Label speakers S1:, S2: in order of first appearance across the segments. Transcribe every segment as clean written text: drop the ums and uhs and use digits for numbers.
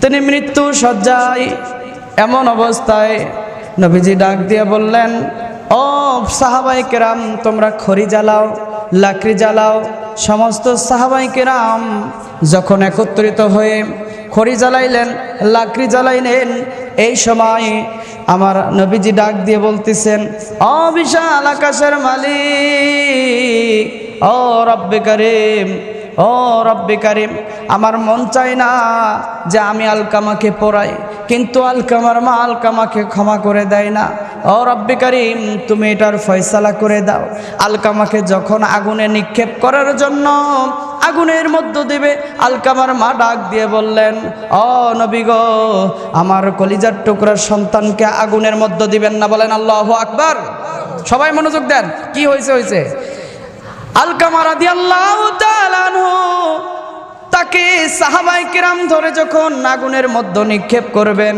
S1: তিনি মৃত্যু শয্যায়। এমন অবস্থায় নবীজি ডাক দিয়ে বললেন, ও সাহাবায়ে কেরাম, তোমরা খড়ি জ্বালাও, লাকড়ি জ্বালাও। সমস্ত সাহাবায়ে কেরাম যখন একত্রিত হয়ে খড়ি জ্বালাইলেন, লাকড়ি জ্বালাইলেন, এই সময় আমার নবীজি ডাক দিয়ে বলতেছেন, ও বিশাল আকাশের মালিক, ও রব্বে কারীম, ও রব্বে কারীম, আমার মন চায় না যে আমি আলকামাকে পোড়াই, কিন্তু আলকামার মা আলকামাকে ক্ষমা করে দেয় না। ও রব্বে কারীম, তুমি এটার ফয়সালা করে দাও। আলকামাকে যখন আগুনে নিক্ষেপ করার জন্য আগুনের মধ্য দেবে, আলকামার মা ডাক দিয়ে বললেন, ও নবী গো, আমার কলিজার টুকরার সন্তানকে আগুনের মধ্য দিবেন না। বলেন আল্লাহু আকবার। সবাই মনোযোগ দেন, কি হয়েছে। আলকামা রাদিয়াল্লাহু তাআলা আনহু তাকে সাহাবায়ে কেরাম ধরে যখন আগুনের মধ্যে নিক্ষেপ করবেন,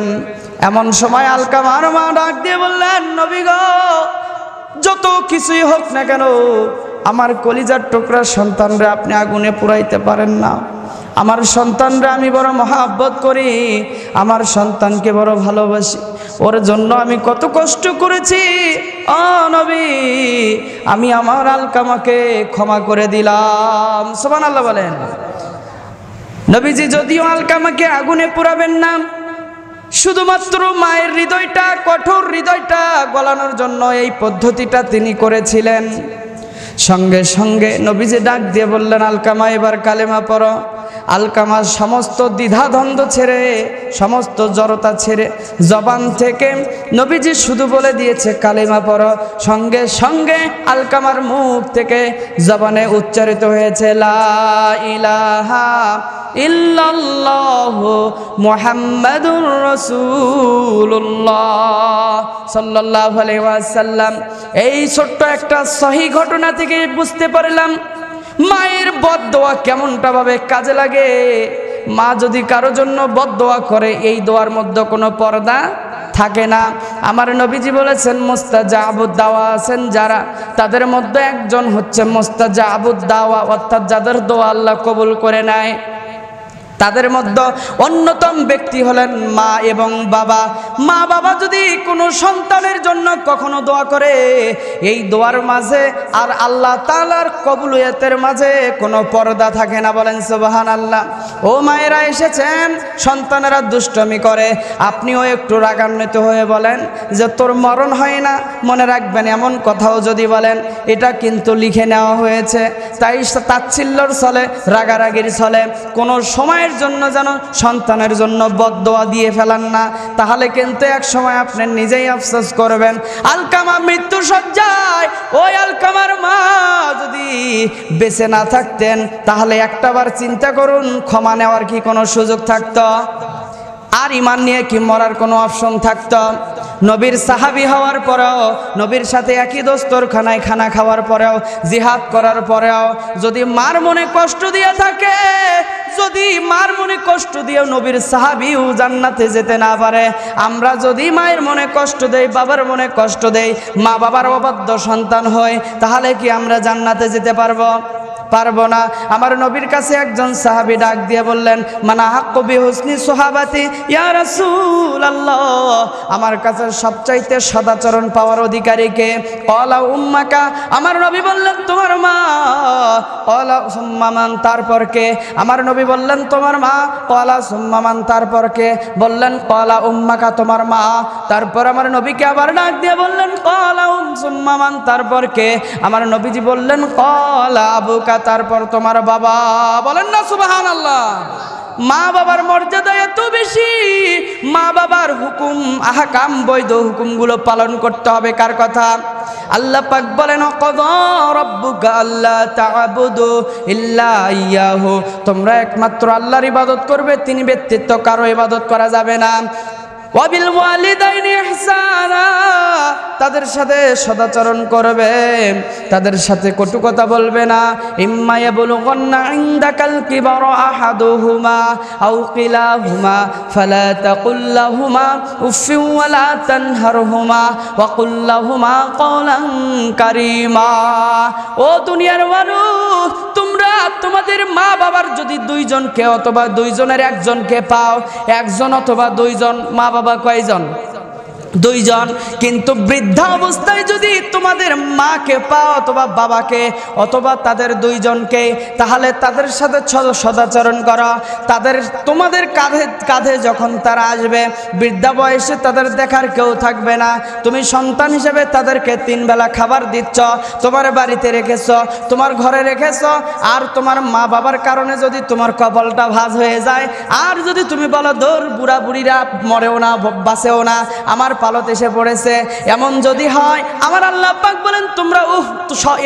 S1: এমন সময় আলকামার মা ডাক দিয়ে বললেন, নবী গো, যত কিছুই হোক না কেন, আমার কলিজার টুকরার সন্তানরা আপনি আগুনে পুড়াইতে পারেন না। আমার সন্তানরা আমি বড় মহাব্বত করি, আমার সন্তানকে বড় ভালোবাসি, ওর জন্য আমি কত কষ্ট করেছি। ও নবী, আমি আমার আলকামাকে ক্ষমা করে দিলাম। সুবহানাল্লাহ বলেন। নবীজি যদিও আলকামাকে আগুনে পুরাবেন না, শুধুমাত্র মায়ের হৃদয়টা, কঠোর হৃদয়টা গলানোর জন্য এই পদ্ধতিটা তিনি করেছিলেন। সঙ্গে সঙ্গে নবীজি ডাক দিয়ে বললেন, আলকামা এবার কালেমা পড়ো। আলকামার সমস্ত দ্বিধাদ্বন্দ্ব ছেড়ে, সমস্ত জড়তা ছেড়ে জবান থেকে নবীজি শুধু বলে দিয়েছে কালেমা পড়ো। সঙ্গে সঙ্গে আলকামার মুখ থেকে জবানে উচ্চারিত হয়েছে, লা ইলাহা ইল্লাল্লাহু মুহাম্মাদুর রাসূলুল্লাহ সাল্লাল্লাহু আলাইহি ওয়াসাল্লাম। এই ছোট্ট একটা সহি ঘটনা থেকে বুঝতে পারলাম মায়ের বদদোয়া কেমনটা ভাবে কাজে লাগে। মা যদি কারো জন্য বদদোয়া করে, এই দোয়ার মধ্যে কোনো পর্দা থাকে না। আমার নবীজি বলেছেন, মুস্তাজাবুদ দাওয়া আছেন যারা, তাদের মধ্যে একজন হচ্ছে মুস্তাজাবুদ দাওয়া, অর্থাৎ যাদের দোয়া আল্লাহ কবুল করে নেয়। তাদের মধ্যে অন্যতম ব্যক্তি হলেন মা এবং বাবা। মা বাবা যদি কোনো সন্তানের জন্য কখনো দোয়া করে, এই দোয়ার মাঝে আর আল্লাহ তাআলার কবুলিয়তের মাঝে কোনো পর্দা থাকে না। বলেন সুবহানাল্লাহ। ও মায়েরা এসেছেন, সন্তানেরা দুষ্টমি করে, আপনিও একটু রাগান্বিত হয়ে বলেন যে তোর মরণ হয় না, মনে রাখবেন এমন কথাও যদি বলেন, এটা কিন্তু লিখে নেওয়া হয়েছে। তাই তাচ্ছিল্যর চলে, রাগারাগির চলে, কোনো সময় জন্য যেন সন্তানের জন্য বদদোয়া দিয়ে ফেলান না, তাহলে কিন্তু এক সময় আপনি নিজেই আফসোস করবেন। আলকামা মৃত্যু সজ্জায়, ওই আলকামার মা যদি বেঁচে না থাকতেন, তাহলে একটাবার চিন্তা করুন, ক্ষমা নেওয়ার কি কোনো সুযোগ থাকতো? আর ঈমান নিয়ে কি মরার কোনো অপশন থাকতো? নবীর সাহাবী হওয়ার পরেও, নবীর সাথে একই দস্তরখানায় খানা খাওয়ার পরেও, জিহাদ করার পরেও যদি মার মনে কষ্ট দিয়ে থাকে, যদি মার মনে কষ্ট দিয়ে নবীর সাহাবীও জান্নাতে যেতে না পারে, আমরা যদি মায়ের মনে কষ্ট দেই, বাবার মনে কষ্ট দেই, মা বাবার অবাধ্য সন্তান হই, তাহলে কি আমরা জান্নাতে যেতে পারবো? পারবো না। আমার নবীর কাছে একজন সাহাবী ডাক দিয়ে বললেন, মানা হাক্কু বিহুসনি সুহাবাতি ইয়া রাসূলুল্লাহ, আমার কাছে সবচাইতে সদাচরণ পাওয়ার অধিকারী কে? ক্বালা উম্মাকা, আমার নবী বললেন তোমার মা। ক্বালা সুম্মা মান, তারপর কে? আমার নবী বললেন তোমার মা। ক্বালা সুম্মা মান, তারপর কে? বললেন ক্বালা উম্মাকা, তোমার মা। তারপর আমার নবীকে আবার ডাক দিয়ে বললেন ক্বালা সুম্মা মান, তারপর কে? আমার নবীজি বললেন ক্বালা আবুকা, তারপর তোমার বাবা। বলেন না সুবহানাল্লাহ। মা বাবার মর্যাদা এত বেশি, মা বাবার হুকুম আহকাম, বৈধ হুকুমগুলো পালন করতে হবে। কার কথা? আল্লাহ পাক বলেন, ক্বাদা রাব্বুকা আল্লা তা'বুদু ইল্লা ইয়াহু, তোমরা একমাত্র আল্লাহর ইবাদত করবে, তিনি ব্যতীত কারো ইবাদত করা যাবে না। ওয়াবিল ওয়ালিদাইনি ইহসানা, তাদের সাথে সদাচরণ করবে, তাদের সাথে কটু কথা বলবে না। ইম্মা ইয়াবলুগান্না ইনদাকাল কিবারা আহাদুহুমা আও কিলাহুমা ফালা তাকুল লাহুমা উফফিন ওয়া লা তানহারহুমা ওয়া কুল লাহুমা কওলান কারীমা। ও দুনিয়ার মানুষ, তোমরা তোমাদের মা বাবার যদি দুইজনকে অথবা দুইজনের একজনকে পাও, একজন অথবা দুইজন, মা বাবা কয়জন? দুইজন। কিন্তু বৃদ্ধা অবস্থায় যদি তোমাদের মাকে পাও অথবা বাবাকে অথবা তাদের দুইজনকে, তাহলে তাদের সাথে সদাচরণ করো। তোমাদের কাঁধে কাঁধে যখন তারা আসবে, বৃদ্ধা বয়সে তাদের দেখার কেউ থাকবে না, তুমি সন্তান হিসেবে তাদেরকে 3 বেলা খাবার দিচ্ছ, তোমার বাড়িতে রেখেছ, তোমার ঘরে রেখেছ। আর তোমার মা বাবার কারণে যদি তোমার কপালটা ভাঁজ হয়ে যায়, আর যদি তুমি বলো দৌড় বুড়া বুড়িরা মরেও না বাঁচেও না, আমার পালত এসে পড়েছে, এমন যদি হয়, আমার আল্লাহ পাক বলেন তোমরা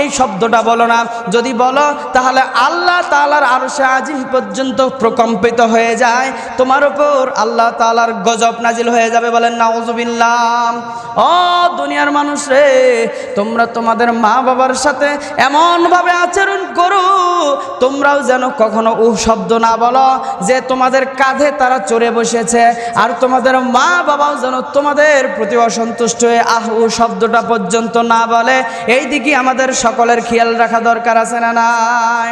S1: এই শব্দটা বলো না। যদি বলো তাহলে আল্লাহ তাআলার আরশে আজিম পর্যন্ত প্রকম্পিত হয়ে যায়, তোমার উপর আল্লাহ তাআলার গজব নাজিল হয়ে যাবে। বলেন নাউজুবিল্লাহ। ও দুনিয়ার মানুষ রে, তোমরা তোমাদের মা বাবার সাথে এমনভাবে আচরণ করো, তোমরাও যেন কখনো শব্দ না বলো যে তোমাদের কাঁধে তারা চড়ে বসেছে, আর তোমাদের মা বাবাও যেন তোমাদের প্রতি অসন্তুষ্ট হয়ে শব্দটা পর্যন্ত না বলে। এই দিকে আমাদের সকলের খেয়াল রাখা দরকার আছে না নাই?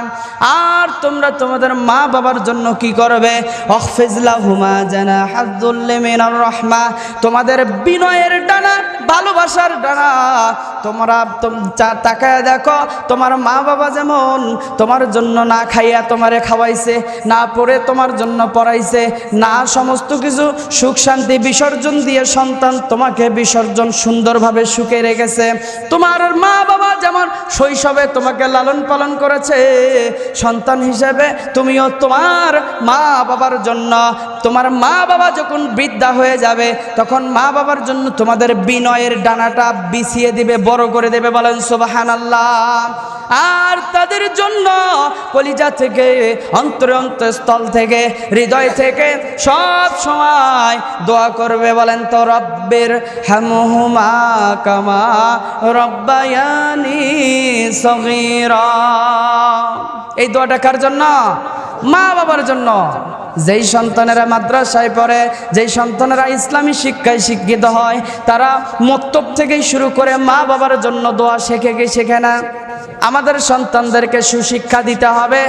S1: আর তোমরা তোমাদের মা বাবার জন্য কি করবে? আখফিজ লাহুমা জানাহাযুল্লি মিনার রাহমা, তোমাদের বিনয়ের ডানা, ভালোবাসার ডানা। তোমরা তাকায় দেখো, তোমার মা বাবা যেমন তোমার জন্য না খাইয়া তোমারে খাওয়াইছে, না পড়ে তোমার জন্য পড়াইছে, না সমস্ত কিছু সুখ শান্তি বিসর্জন দিয়ে সন্তান তোমাকে বিসর্জন সুন্দরভাবে সুখে রেখেছে, তোমার মা বাবা যেমন শৈশবে তোমাকে লালন পালন করেছে, সন্তান হিসেবে তুমিও তোমার মা বাবার জন্য, তোমার মা বাবা যখন বৃদ্ধা হয়ে যাবে তখন মা বাবার জন্য তোমাদের বিনয়ের ডানাটা বিছিয়ে দিবে, বড় করে দেবে। বলেন সুবহানাল্লাহ। আর তাদের জন্য কলিজা থেকে, অন্তরস্থল থেকে, হৃদয় থেকে সব সময় দোয়া করবে। বলেন তো রব্বির হামহুমা কামা রব্বায়ানি সগীরা। এই দোয়াটা কার জন্য? মা বাবার জন্য। যেই সন্তানেরা মাদ্রাসায় পড়ে, যেই সন্তানেরা ইসলামী শিক্ষায় শিক্ষিত হয়, তারা মক্তব থেকেই শুরু করে মা বাবার জন্য দোয়া শেখে কি শেখে না? আমাদের সন্তানদেরকে সুশিক্ষা দিতে হবে।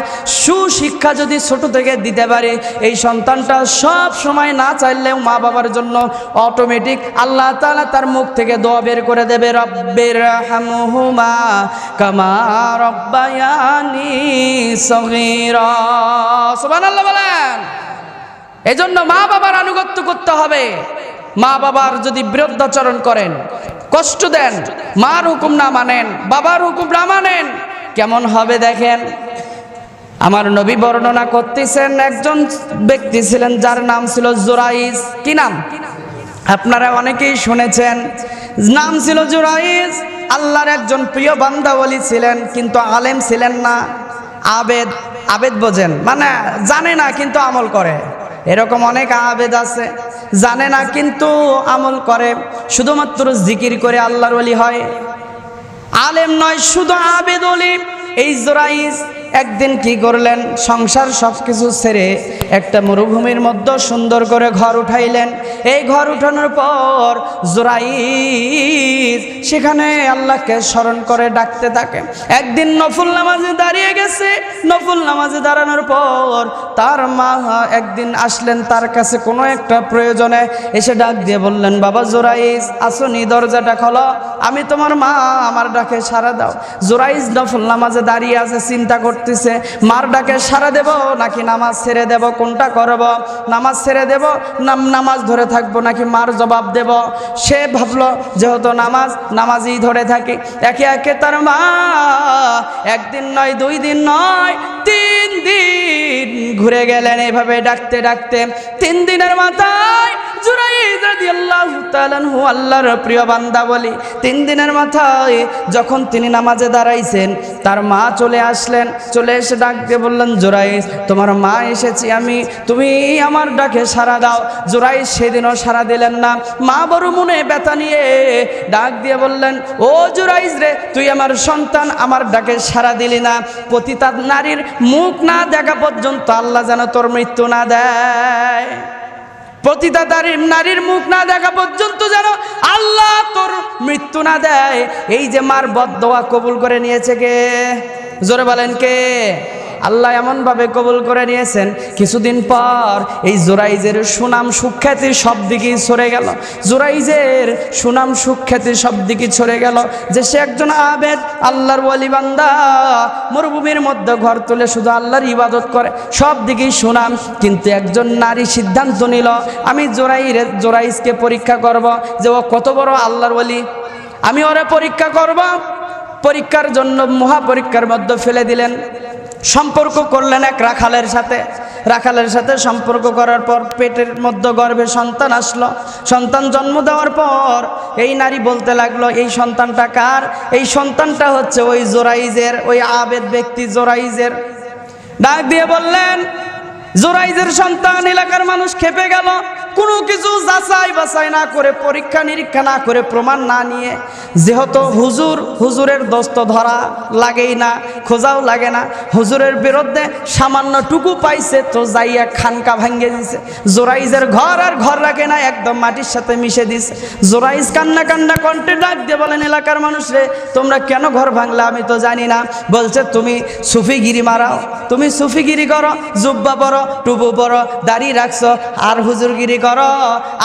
S1: সুশিক্ষা যদি ছোট থেকে দিতে পারি, এই সন্তানটা সব সময় না চাইলেও মা বাবার জন্য অটোমেটিক আল্লাহ তাআলা তার মুখ থেকে দোয়া বের করে দেবে, রব্বির হামহুমা কামা রব্বায়ানি সগীরা। সুবহানাল্লাহ বলেন। এজন্য মা বাবার আনুগত্য করতে হবে। মা বাবার যদি বিরুদ্ধাচরণ করেন, কষ্ট দেন, মার হুকুম না মানেন, বাবার হুকুম না মানেন, কেমন হবে দেখেন। আমার নবী বর্ণনা করতেছেন, একজন ব্যক্তি ছিলেন যার নাম ছিল জুরাইজ। কি নাম? আপনারা অনেকেই শুনেছেন, নাম ছিল জুরাইজ। আল্লাহর একজন প্রিয় বান্দা ওলি ছিলেন, কিন্তু আলেম ছিলেন না। আবেদ, আবেদ বোঝেন মানে জানে না কিন্তু আমল করে। এরকম অনেক আবেদ আছে, জানে না কিন্তু আমল করে, শুধুমাত্র জিকির করে আল্লাহর ওলি হয়। আলেম নয়, শুধু আবেদ ওলি। এই জুরাইজ একদিন কি করলেন? সংসার সব কিছু ছেড়ে একটা মরুভূমির মধ্যে সুন্দর করে ঘর উঠাইলেন। এই ঘর উঠানোর পর জুরাইজ সেখানে আল্লাহকে স্মরণ করে ডাকতে থাকে। একদিন নফল নামাজে দাঁড়িয়ে গেছে। নফল নামাজে দাঁড়ানোর পর তার মা একদিন আসলেন তার কাছে কোনো একটা প্রয়োজনে, এসে ডাক দিয়ে বললেন, বাবা জুরাইজ আসুনি, দরজাটা খোলো, আমি তোমার মা, আমার ডাকে সাড়া দাও। জুরাইজ নফল নামাজে দাঁড়িয়ে আছে, চিন্তা করতেছে মার ডাকে সাড়া দেব নাকি নামাজ ছেড়ে দেব, কোনটা করব? নামাজ ছেড়ে দেব না নামাজ ধরে থাকবো নাকি মার জবাব দেব? সে ভাবলো যেহেতু নামাজই ধরে থাকে। একে একে তার মা একদিন নয়, 2 দিন নয়, 3 দিন ঘুরে গেলেন এভাবে ডাকতে ডাকতে। 3 দিনের মাথায় জুরাইজ রাদিয়াল্লাহু তাআলা আনহু, আল্লাহর প্রিয় বান্দা বলি, 3 দিনের মাথায় যখন তিনি নামাজে দাঁড়াইছেন, তার মা চলে আসলেন। চলে এসে ডাক দিয়ে বললেন, জুরাইজ তোমার মা এসেছি আমি, তুমি আমার ডাকে সাড়া দাও। জুরাইজ সেদিনও সাড়া দিলেন না। মা বড় মনে ব্যথা নিয়ে ডাক দিয়ে বললেন, ও জুরাইজ রে, তুই আমার সন্তান, আমার ডাকে সাড়া দিলি না। পতিতা নারীর মুখ না দেখা পর্যন্ত আল্লাহ যেন তোর মৃত্যু না দেয়। পতিতা নারীর মুখ না দেখা পর্যন্ত যেন আল্লাহ তোর মৃত্যু না দেয়। এই যে মার বদদোয়া কবুল করে নিয়েছে কে? জোরে বলেন কে? আল্লাহ এমনভাবে কবুল করে নিয়েছেন, কিছুদিন পর এই জুরাইজের সুনাম সুখ্যাতি সব দিকেই ছড়ে গেল। জুরাইজের সুনাম সুখ্যাতি সব দিকে ছড়ে গেল যে সে একজন আবেদ, আল্লাহর ওয়ালি বান্দা, মরুভূমির মধ্যে ঘর তুলে শুধু আল্লাহর ইবাদত করে, সব দিকেই সুনাম। কিন্তু একজন নারী সিদ্ধান্ত নিল, আমি জুরাইজকে পরীক্ষা করব যে ও কত বড় আল্লাহর ওয়ালি, আমি ওরে পরীক্ষা করব। পরীক্ষার জন্য মহাপরীক্ষার মধ্যে ফেলে দিলেন। সম্পর্ক করলেন এক রাখালের সাথে সম্পর্ক করার পর পেটের মধ্যে গর্ভে সন্তান আসলো। সন্তান জন্ম দেওয়ার পর এই নারী বলতে লাগলো, এই সন্তানটা কার? এই সন্তানটা হচ্ছে ওই জুরাইজের, ওই আবেদ ব্যক্তি জুরাইজের। ডাক দিয়ে বললেন, জুরাইজের সন্তান। এলাকার মানুষ খেপে গেল। কোনো কিছু যাচাই বাছাই না করে, পরীক্ষা নিরীক্ষা না করে, প্রমাণ না নিয়ে, যেহেতু হুজুরের দোস্ত ধরা লাগেই না, খোঁজাও লাগে না, হুজুরের বিরুদ্ধে সামান্যটুকু পাইছে তো যাইয়া খানকা ভাঙ্গে দিছে। জুরাইজের ঘর আর ঘর রাখে না, একদম মাটির সাথে মিশে দিছে। জুরাইজ কান্না কণ্ঠে ডাক দিয়ে বলেন, এলাকার মানুষ রে, তোমরা কেন ঘর ভাঙলা? আমি তো জানি না। বলছে, তুমি সুফিগিরি মারাও, তুমি সুফিগিরি করো, জুব্বা পরো, টুপু পরো, দাড়ি রাখছো, আর হুজুরগিরি করো,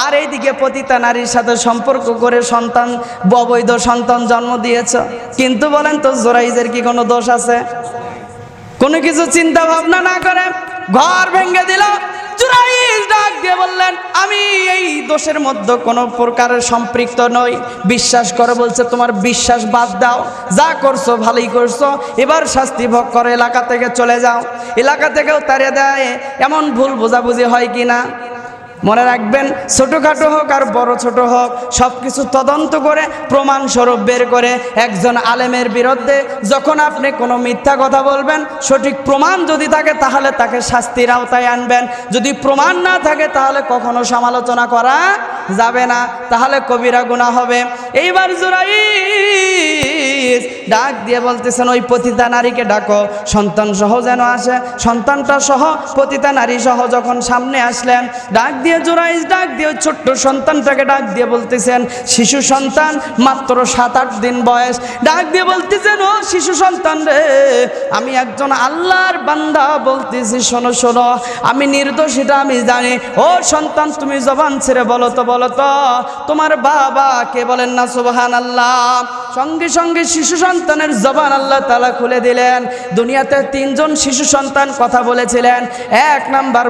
S1: আর এইদিকে পতিতা নারীর সাথে সম্পর্ক করে সন্তান, অবৈধ সন্তান জন্ম দিয়েছ। কিন্তু বলেন তো, জুরাইজের কি কোনো দোষ আছে? কোনো কিছু চিন্তা ভাবনা না করে ঘর ভেঙে দিল। জুরাইজ ডাক দিয়ে বললেন, আমি এই দোষের মধ্যে কোনো প্রকারের সম্পৃক্ত নই, বিশ্বাস করো। বলছে, তোমার বিশ্বাস বাদ দাও, যা করছো ভালোই করছো, এবার শাস্তি ভোগ করো, এলাকা থেকে চলে যাও। এলাকা থেকেও তাড়িয়ে দেয়। এমন ভুল বোঝাবুঝি হয় কি না? মনে রাখবেন, ছোটোখাটো হোক আর বড় ছোট হোক, সব কিছু তদন্ত করে প্রমাণ স্বরূপ বের করে একজন আলেমের বিরুদ্ধে যখন আপনি কোনো মিথ্যা কথা বলবেন, সঠিক প্রমাণ যদি থাকে তাহলে তাকে শাস্তির আওতায় আনবেন। যদি প্রমাণ না থাকে তাহলে কখনো সমালোচনা করা যাবে না, তাহলে কবিরা গুনাহ হবে। এইবার জুরাইজ ডাক দিয়ে বলতেছেন, ওই পতিতা নারীকে ডাকো, সন্তান সহ যেন আসে। সন্তানটা সহ, পতিতা নারী সহ যখন সামনে আসলেন, ডাক দিয়ে জুরাইজ ডাক দিয়ে ওই ছোট্ট সন্তানটাকে ডাক দিয়ে বলতেছেন, শিশু সন্তান, মাত্র 7-8 দিন বয়স। ডাক দিয়ে বলতেছেন, ও শিশু সন্তান রে, আমি একজন আল্লাহর বান্দা বলতেছি, শোনো শোনো, আমি নির্দোষ, এটা আমি জানি। ও সন্তান, তুমি জবান ছেড়ে বলো তো তোমার বাবা কে? বলেন না সুবহানাল্লাহ। সঙ্গে সঙ্গে শিশু সন্তানের জবান আল্লাহ তাআলা খুলে দিলেন। দুনিয়াতে 3 জন শিশু সন্তান কথা বলেছিলেন। 1 নাম্বার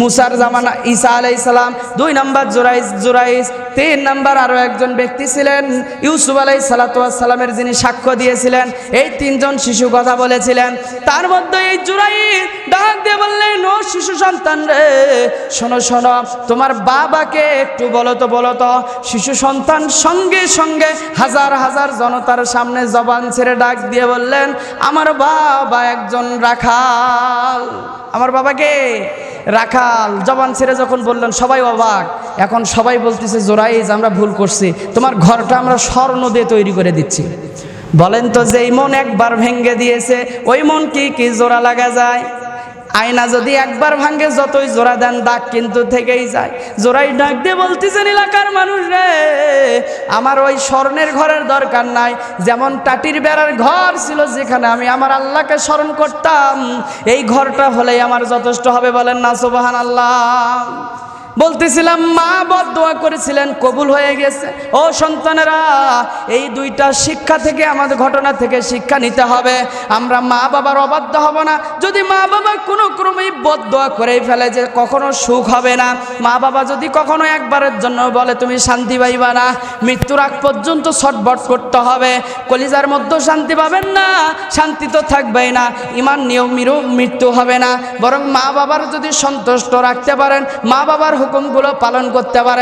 S1: মুসার জামানা ঈসা আলাইহিস সালাম, 2 নাম্বার জুরাইজ, 3 নাম্বার আরো একজন ব্যক্তি ছিলেন ইউসুফ আলাইহিস সালামের, যিনি সাক্ষ্য দিয়েছিলেন। এই 3 জন শিশু কথা বলেছিলেন। তার মধ্যে এই জুরাইজ ডাক দিয়ে বললেন, ও শিশু সন্তান রে, শোনো শোনো, তোমার বাবাকে একটু বলো তো। শিশু সন্তান সঙ্গে সঙ্গে হাজার হাজার জনতার সামনে জবান ছেড়ে ডাক দিয়ে বললেন, আমার বাবা একজন রাখাল। আমার বাবাকে রাখাল। জবান ছেড়ে যখন বললেন, সবাই অবাক। এখন সবাই বলতেছে, জুরাইজ, আমরা ভুল করছি, তোমার ঘরটা আমরা স্বর্ণ দিয়ে তৈরি করে দিচ্ছি। বলেন তো, যেই মন একবার ভেঙে দিয়েছে, ওই মন কি জোড়া লাগা যায়? আয়না যদি একবার ভাঙে, যতই জোড়া দেন দাগ কিন্তু থেকেই যায়। জোড়াই ডাক দিয়ে বলতেছেন, এলাকার মানুষ রে, আমার ওই স্বর্ণের ঘরের দরকার নাই। যেমন টাটির বেড়ার ঘর ছিল, যেখানে আমি আমার আল্লাহকে স্মরণ করতাম, এই ঘরটা হলেই আমার যথেষ্ট হবে। বলেন না সুবহানাল্লাহ। বলতেছিলাম, মা বদদোয়া করেছিলেন, কবুল হয়ে গেছে। ও সন্তানেরা, এই 2টা শিক্ষা থেকে, আমাদের ঘটনা থেকে শিক্ষা নিতে হবে। আমরা মা বাবার অবাধ্য হব না। যদি মা বাবা কোনো ক্রমেই বদদোয়া করেই ফেলে যে কখনো সুখ হবে না, মা বাবা যদি কখনো একবারের জন্য বলে তুমি শান্তি পাইবা না, মৃত্যুর আগ পর্যন্ত ছটফট করতে হবে, কলিজার মধ্যে শান্তি পাবেন না, শান্তি তো থাকবেই না, ইমান নিয়েও মৃত্যু হবে না। বরং মা বাবার যদি সন্তুষ্ট রাখতে পারেন, মা বাবার হুকুমগুলো পালন করতে পারেন,